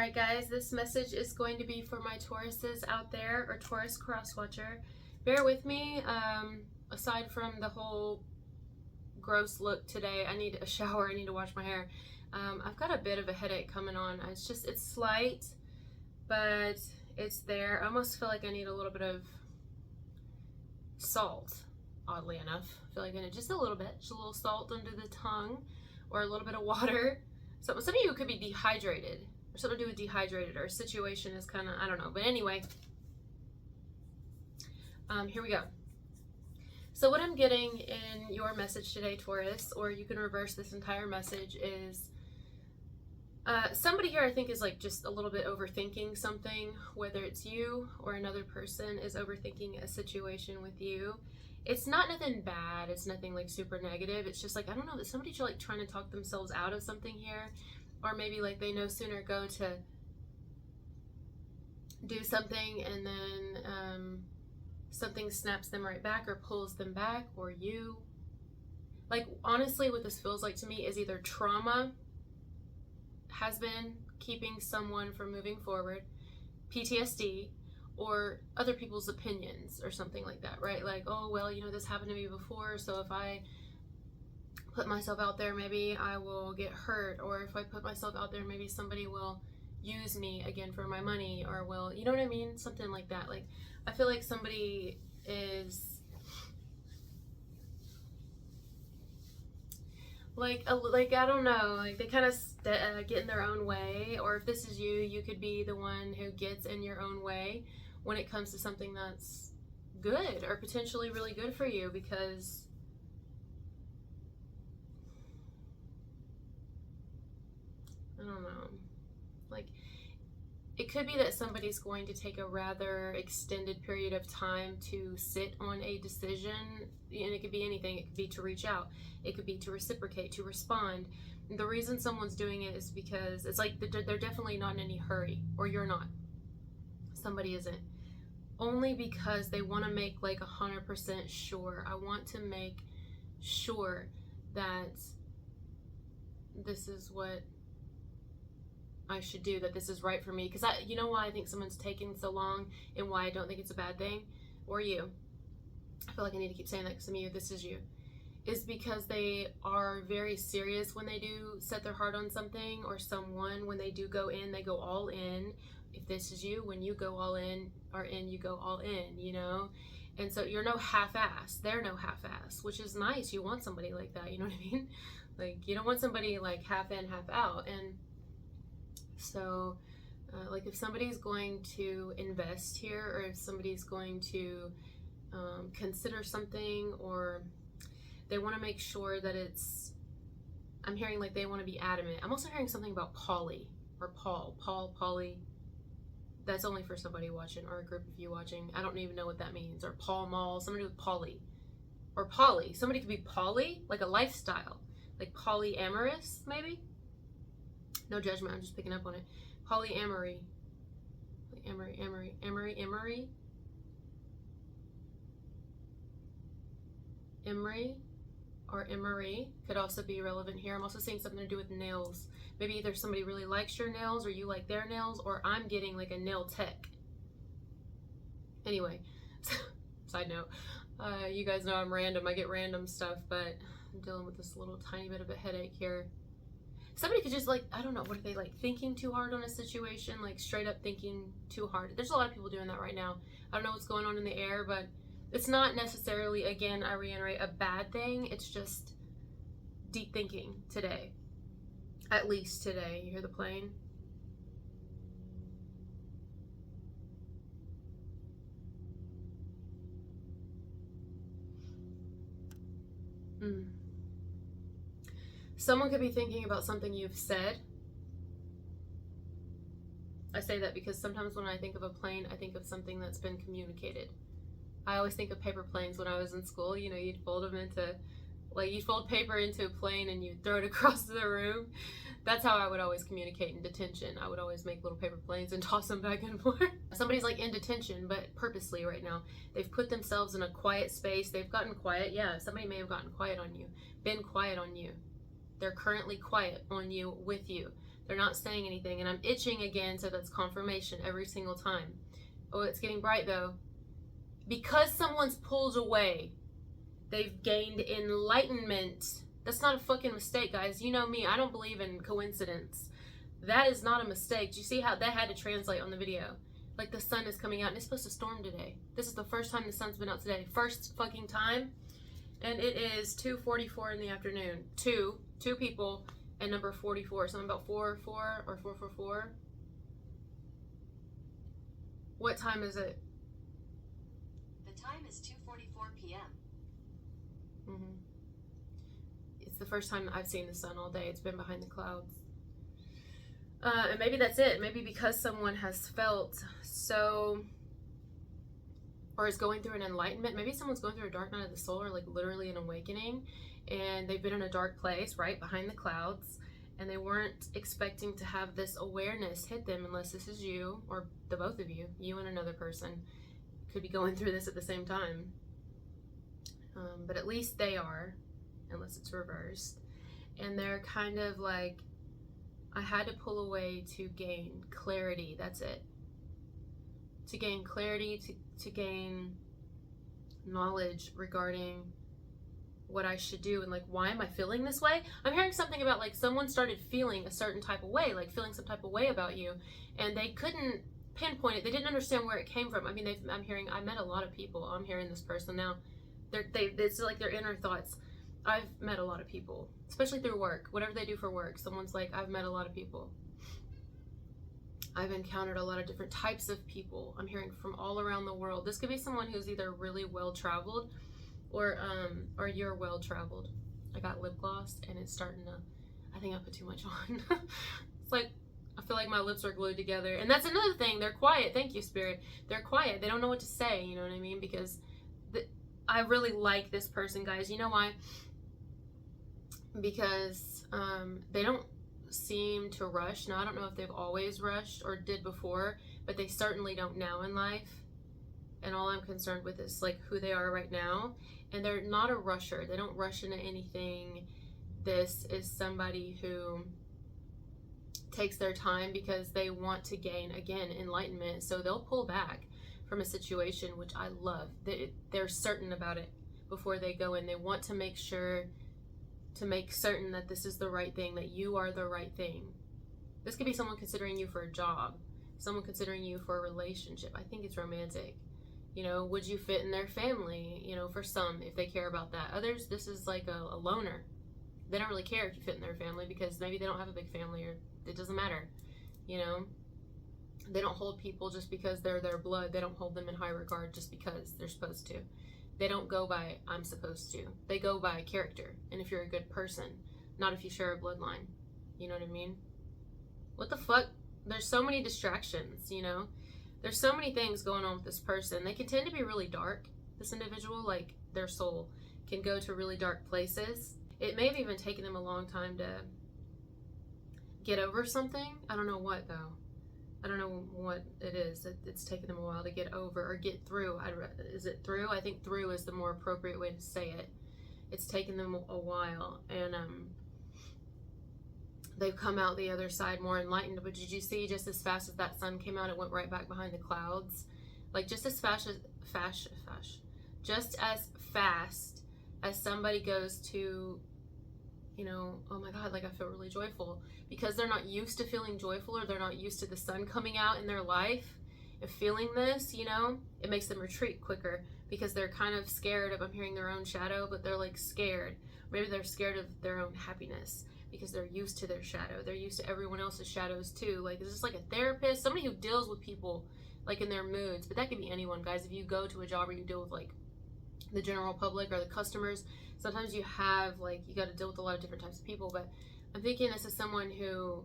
Alright guys, this message is going to be for my Tauruses out there, or Taurus cross-watcher. Bear with me. Aside from the whole gross look today, I need a shower, I need to wash my hair. I've got a bit of a headache coming on. It's slight, but it's there. I almost feel like I need a little bit of salt, oddly enough. I feel like I need just a little bit, just a little salt under the tongue, or a little bit of water. So some of you could be dehydrated, or something to do with dehydrated, or a situation is kind of, I don't know. But anyway, here we go. So what I'm getting in your message today, Taurus, or you can reverse this entire message, is somebody here I think is like just a little bit overthinking something, whether it's you or another person is overthinking a situation with you. It's not nothing bad, it's nothing like super negative, it's just like, I don't know, that somebody's like trying to talk themselves out of something here, or maybe like they no sooner go to do something and then something snaps them right back or pulls them back, or you. Like honestly what this feels like to me is either trauma has been keeping someone from moving forward, PTSD, or other people's opinions or something like that, right? Like, oh, well, you know, this happened to me before, so if I put myself out there, maybe I will get hurt, or if I put myself out there, maybe somebody will use me again for my money, or will, you know what I mean? Something like that. Like, I feel like somebody is like I don't know, like they kind of get in their own way, or if this is you, you could be the one who gets in your own way when it comes to something that's good or potentially really good for you, because I don't know, like it could be that somebody's going to take a rather extended period of time to sit on a decision, and it could be anything. It could be to reach out, it could be to reciprocate, to respond. The reason someone's doing it is because it's like they're definitely not in any hurry, or you're not. Somebody isn't. Only because they want to make like 100% sure. I want to make sure that this is what I should do, that this is right for me. Because you know why I think someone's taking so long, and why I don't think it's a bad thing, or you. I feel like I need to keep saying that because some of you, this is you. Is because they are very serious when they do set their heart on something or someone. When they do go in, they go all in. If this is you, when you go all in, or in, you go all in, you know? And so you're no half-ass. They're no half-ass, which is nice. You want somebody like that, you know what I mean? Like, you don't want somebody like half in, half out. And so, like if somebody's going to invest here, or if somebody's going to consider something, or they want to make sure that it's, I'm hearing like they want to be adamant. I'm also hearing something about Polly, or Polly. That's only for somebody watching, or a group of you watching. I don't even know what that means. Or Paul Mall, somebody with Polly. Or Polly. Somebody could be Polly, like a lifestyle. Like polyamorous, maybe? No judgment, I'm just picking up on it. Polyamory. Emery? Emery or Emery could also be relevant here. I'm also seeing something to do with nails. Maybe either somebody really likes your nails, or you like their nails, or I'm getting like a nail tech. Anyway, side note, you guys know I'm random. I get random stuff, but I'm dealing with this little tiny bit of a headache here. Somebody could just like, I don't know, what are they like, thinking too hard on a situation, like straight up thinking too hard. There's a lot of people doing that right now. I don't know what's going on in the air, but it's not necessarily, again, I reiterate, a bad thing. It's just deep thinking today. At least today. You hear the plane? Someone could be thinking about something you've said. I say that because sometimes when I think of a plane, I think of something that's been communicated. I always think of paper planes when I was in school. You know, you'd fold them into, like, you'd fold paper into a plane and you'd throw it across the room. That's how I would always communicate in detention. I would always make little paper planes and toss them back and forth. Somebody's like in detention, but purposely right now. They've put themselves in a quiet space. They've gotten quiet. Yeah, somebody may have gotten quiet on you, been quiet on you. They're currently quiet on you, with you. They're not saying anything, and I'm itching again, so that's confirmation every single time. Oh, it's getting bright though. Because someone's pulled away, they've gained enlightenment. That's not a fucking mistake, guys. You know me, I don't believe in coincidence. That is not a mistake. Do you see how that had to translate on the video? Like, the sun is coming out and it's supposed to storm today. This is the first time the sun's been out today. First fucking time. And it is 2:44 in the afternoon. Two people, and number 44. Something about 44 or 444. What time is it? The time is 2:44 p.m. It's the first time I've seen the sun all day. It's been behind the clouds. And maybe that's it. Maybe because someone has felt so, or is going through an enlightenment. Maybe someone's going through a dark night of the soul, or like literally an awakening, and they've been in a dark place, right, behind the clouds, and they weren't expecting to have this awareness hit them, unless this is you, or the both of you, you and another person, could be going through this at the same time. But at least they are, unless it's reversed. And they're kind of like, I had to pull away to gain clarity. That's it. To gain clarity, to gain knowledge regarding what I should do, and like, why am I feeling this way? I'm hearing something about like someone started feeling a certain type of way, like feeling some type of way about you, and they couldn't pinpoint it. They didn't understand where it came from. I mean, I met a lot of people. I'm hearing this person now. It's like their inner thoughts. I've met a lot of people, especially through work, whatever they do for work. Someone's like, I've met a lot of people. I've encountered a lot of different types of people. I'm hearing from all around the world. This could be someone who's either really well-traveled, or you're well-traveled. I got lip gloss and it's starting to, I think I put too much on. It's like, I feel like my lips are glued together. And that's another thing. They're quiet. Thank you, Spirit. They're quiet. They don't know what to say. You know what I mean? Because I really like this person, guys. You know why? Because they don't seem to rush. Now, I don't know if they've always rushed or did before, but they certainly don't now in life. And all I'm concerned with is like who they are right now. And they're not a rusher. They don't rush into anything. This is somebody who takes their time because they want to gain, again, enlightenment. So they'll pull back from a situation, which I love. They're certain about it before they go in. They want to make sure, to make certain that this is the right thing, that you are the right thing. This could be someone considering you for a job, someone considering you for a relationship. I think it's romantic. You know, would you fit in their family? You know, for some, if they care about that. Others, this is like a loner. They don't really care if you fit in their family because maybe they don't have a big family, or it doesn't matter. You know, they don't hold people just because they're their blood. They don't hold them in high regard just because they're supposed to. They don't go by, I'm supposed to. They go by character. And if you're a good person, not if you share a bloodline. You know what I mean? What the fuck? There's so many distractions, you know? There's so many things going on with this person. They can tend to be really dark. This individual, like their soul, can go to really dark places. It may have even taken them a long time to get over something. I don't know what, though. I don't know what it is. It's taken them a while to get over or get through. Is it through? I think through is the more appropriate way to say it. It's taken them a while, and they've come out the other side more enlightened. But did you see, just as fast as that sun came out, it went right back behind the clouds? Like, just as fast as somebody goes to, you know, oh my God, like I feel really joyful, because they're not used to feeling joyful, or they're not used to the sun coming out in their life and feeling this, you know, it makes them retreat quicker because they're kind of scared of, I'm hearing, their own shadow, but they're like scared. Maybe they're scared of their own happiness because they're used to their shadow. They're used to everyone else's shadows too. Like, is this like a therapist? Somebody who deals with people like in their moods, but that could be anyone, guys. If you go to a job where you deal with like the general public or the customers, sometimes you have like, you got to deal with a lot of different types of people. But I'm thinking this is someone who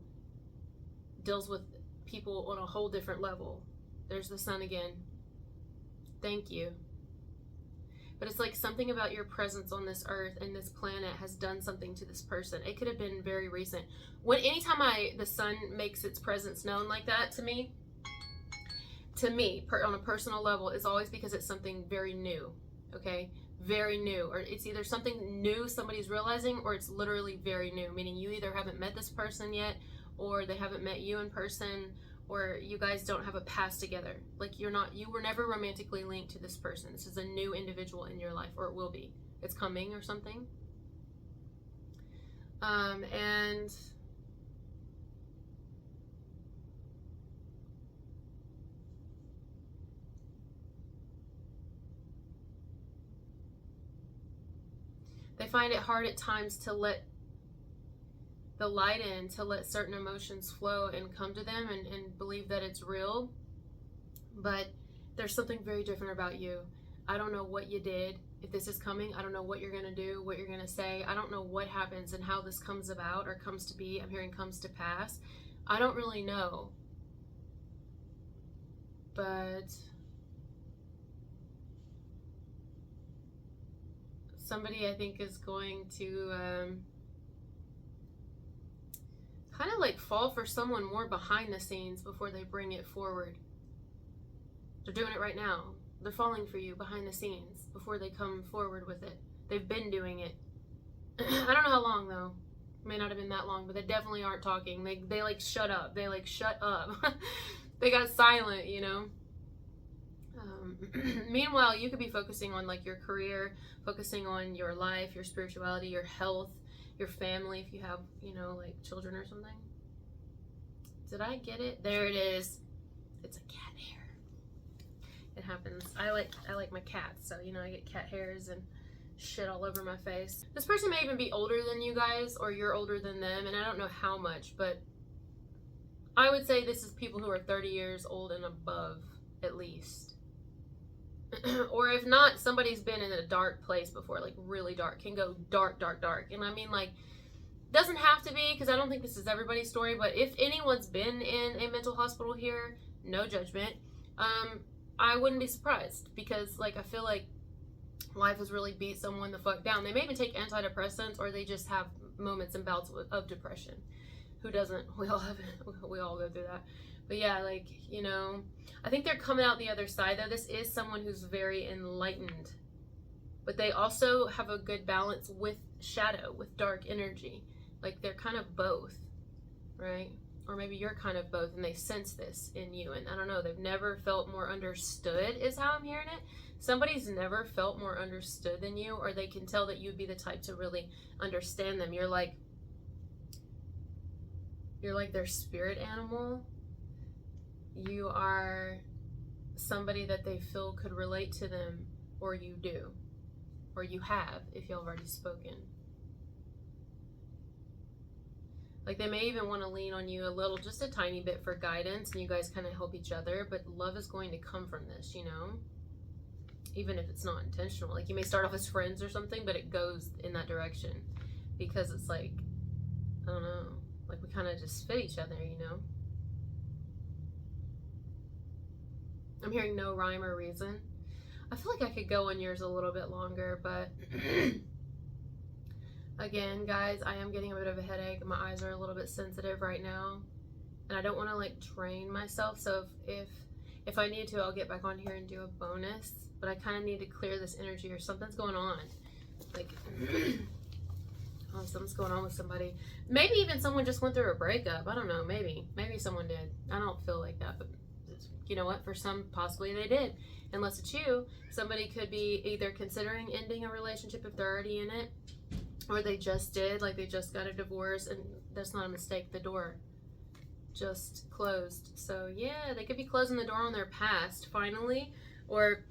deals with people on a whole different level. There's the sun again. Thank you. But it's like something about your presence on this earth and this planet has done something to this person. It could have been very recent. Anytime the sun makes its presence known like that to me, on a personal level, is always because it's something very new. Okay, very new, or it's either something new somebody's realizing, or it's literally very new, meaning you either haven't met this person yet, or they haven't met you in person, or you guys don't have a past together. Like you were never romantically linked to this person. This is a new individual in your life, or it will be. It's coming or something. And they find it hard at times to let the light in, to let certain emotions flow and come to them and believe that it's real. But there's something very different about you. I don't know what you did. If this is coming, I don't know what you're going to do, what you're going to say. I don't know what happens and how this comes about or comes to be. I'm hearing comes to pass. I don't really know. But somebody, I think, is going to kind of like fall for someone more behind the scenes before they bring it forward. They're doing it right now. They're falling for you behind the scenes before they come forward with it. They've been doing it. I don't know how long though. It may not have been that long, but they definitely aren't talking. They like shut up. They like shut up. They got silent, you know. Meanwhile, you could be focusing on like your career, focusing on your life, your spirituality, your health, your family, if you have, you know, like children or something. Did I get it? There it is. It's a cat hair. It happens. I like my cats, so you know I get cat hairs and shit all over my face. This person may even be older than you guys, or you're older than them, and I don't know how much, but I would say this is people who are 30 years old and above, at least. Or if not, somebody's been in a dark place before, like really dark, can go dark, dark, dark. And I mean, like, doesn't have to be, because I don't think this is everybody's story, but if anyone's been in a mental hospital here, no judgment, I wouldn't be surprised, because like I feel like life has really beat someone the fuck down. They may even take antidepressants, or they just have moments and bouts of depression. Who doesn't? We all have it. We all go through that. But yeah, like, you know, I think they're coming out the other side though. This is someone who's very enlightened, but they also have a good balance with shadow, with dark energy. Like they're kind of both, right? Or maybe you're kind of both, and they sense this in you. And I don't know, they've never felt more understood is how I'm hearing it. Somebody's never felt more understood than you, or they can tell that you'd be the type to really understand them. You're like their spirit animal. You are somebody that they feel could relate to them, or you do, or you have if you've already spoken. Like they may even want to lean on you a little, just a tiny bit for guidance, and you guys kind of help each other, but love is going to come from this, you know? Even if it's not intentional. Like you may start off as friends or something, but it goes in that direction because it's like, I don't know, like we kind of just fit each other, you know? I'm hearing no rhyme or reason. I feel like I could go on yours a little bit longer, but again, guys, I am getting a bit of a headache. My eyes are a little bit sensitive right now, and I don't want to like drain myself. So if I need to, I'll get back on here and do a bonus. But I kind of need to clear this energy, or something's going on. Like, oh, something's going on with somebody. Maybe even someone just went through a breakup. I don't know. Maybe someone did. I don't feel like that, but you know what? For some, possibly they did. Unless it's you, somebody could be either considering ending a relationship if they're already in it, or they just did, like they just got a divorce, and that's not a mistake. The door just closed. So yeah, they could be closing the door on their past finally, or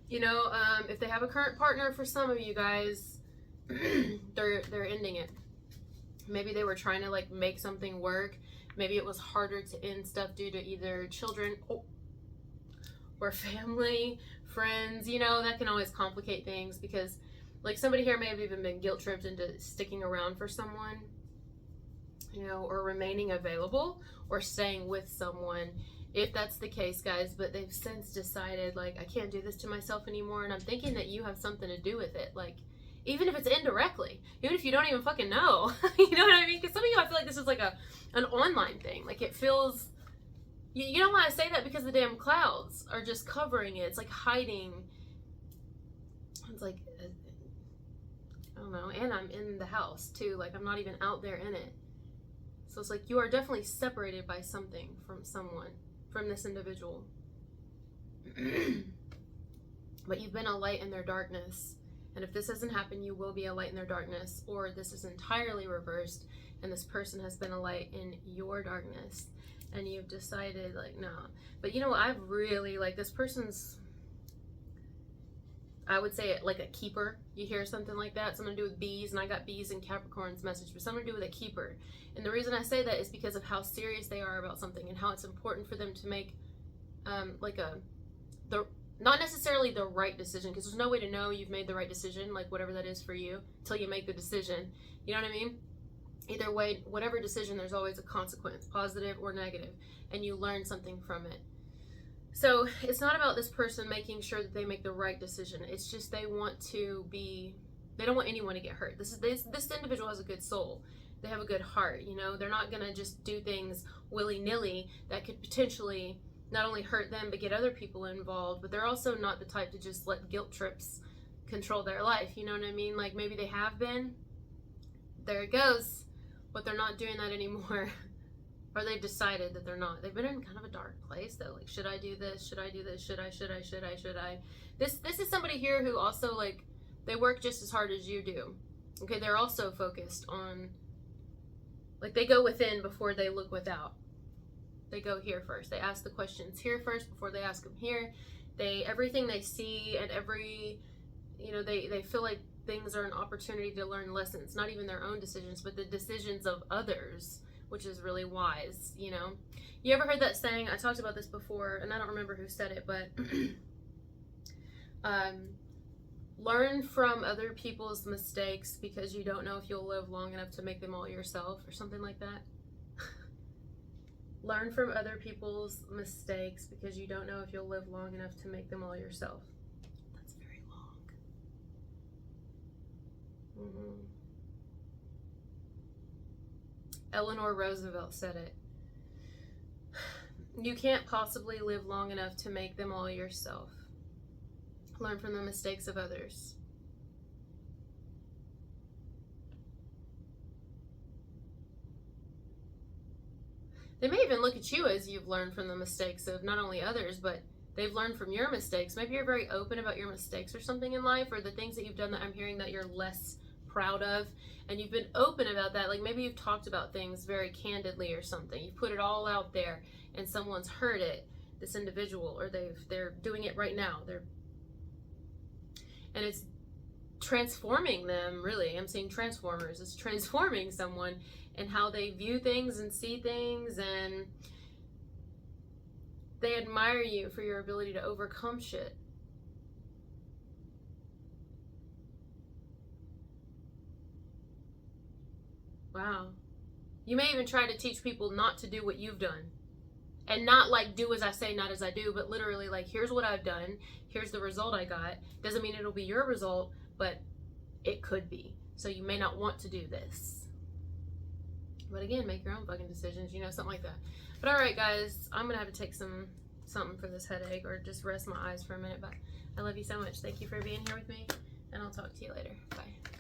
you know, if they have a current partner, for some of you guys, they're ending it. Maybe they were trying to like make something work. Maybe it was harder to end stuff due to either children or family, friends. You know, that can always complicate things, because like somebody here may have even been guilt tripped into sticking around for someone, you know, or remaining available, or staying with someone, if that's the case, guys. But they've since decided, like, I can't do this to myself anymore, and I'm thinking that you have something to do with it. Like, even if it's indirectly, even if you don't even fucking know. You know what I mean? Because some of you, I feel like this is like an online thing. Like it feels, you know why I say that? Because the damn clouds are just covering it. It's like hiding. It's like, I don't know. And I'm in the house too. Like I'm not even out there in it. So it's like you are definitely separated by something from someone, from this individual. But you've been a light in their darkness. And if this doesn't happen, you will be a light in their darkness. Or this is entirely reversed and this person has been a light in your darkness. And you've decided, like, nah. But you know what? I've really, like, this person's, I would say, like a keeper. You hear something like that, something to do with bees, and I got bees in Capricorn's message, but something to do with a keeper. And the reason I say that is because of how serious they are about something and how it's important for them to make, not necessarily the right decision, because there's no way to know you've made the right decision, like whatever that is for you, until you make the decision. You know what I mean? Either way, whatever decision, there's always a consequence, positive or negative, and you learn something from it. So it's not about this person making sure that they make the right decision. It's just they don't want anyone to get hurt. This individual has a good soul. They have a good heart, you know? They're not gonna just do things willy-nilly that could potentially not only hurt them, but get other people involved. But they're also not the type to just let guilt trips control their life, you know what I mean? Like, maybe they have been, there it goes, but they're not doing that anymore. Or they've decided that they're not. They've been in kind of a dark place though. Like, should I do this? Should I do this? Should I? This is somebody here who also, like, they work just as hard as you do. Okay, they're also focused on, like, they go within before they look without. They go here first. They ask the questions here first before they ask them here. Everything they see and they feel like things are an opportunity to learn lessons. Not even their own decisions, but the decisions of others, which is really wise, you know? You ever heard that saying? I talked about this before, and I don't remember who said it, but learn from other people's mistakes because you don't know if you'll live long enough to make them all yourself, or something like that. Learn from other people's mistakes because you don't know if you'll live long enough to make them all yourself. That's very long. Eleanor Roosevelt said it. You can't possibly live long enough to make them all yourself. Learn from the mistakes of others. They may even look at you as you've learned from the mistakes of not only others, but they've learned from your mistakes. Maybe you're very open about your mistakes or something in life, or the things that you've done that I'm hearing that you're less proud of, and you've been open about that. Like, maybe you've talked about things very candidly or something. You've put it all out there and someone's heard it, this individual, or they're doing it right now. And it's transforming them, really. I'm seeing transformers. It's transforming someone and how they view things and see things, and they admire you for your ability to overcome shit. Wow. You may even try to teach people not to do what you've done. And not like do as I say, not as I do, but literally like, here's what I've done. Here's the result I got. Doesn't mean it'll be your result, but it could be. So you may not want to do this. But again, make your own fucking decisions, you know, something like that. But all right, guys, I'm going to have to take something for this headache, or just rest my eyes for a minute. But I love you so much. Thank you for being here with me, and I'll talk to you later. Bye.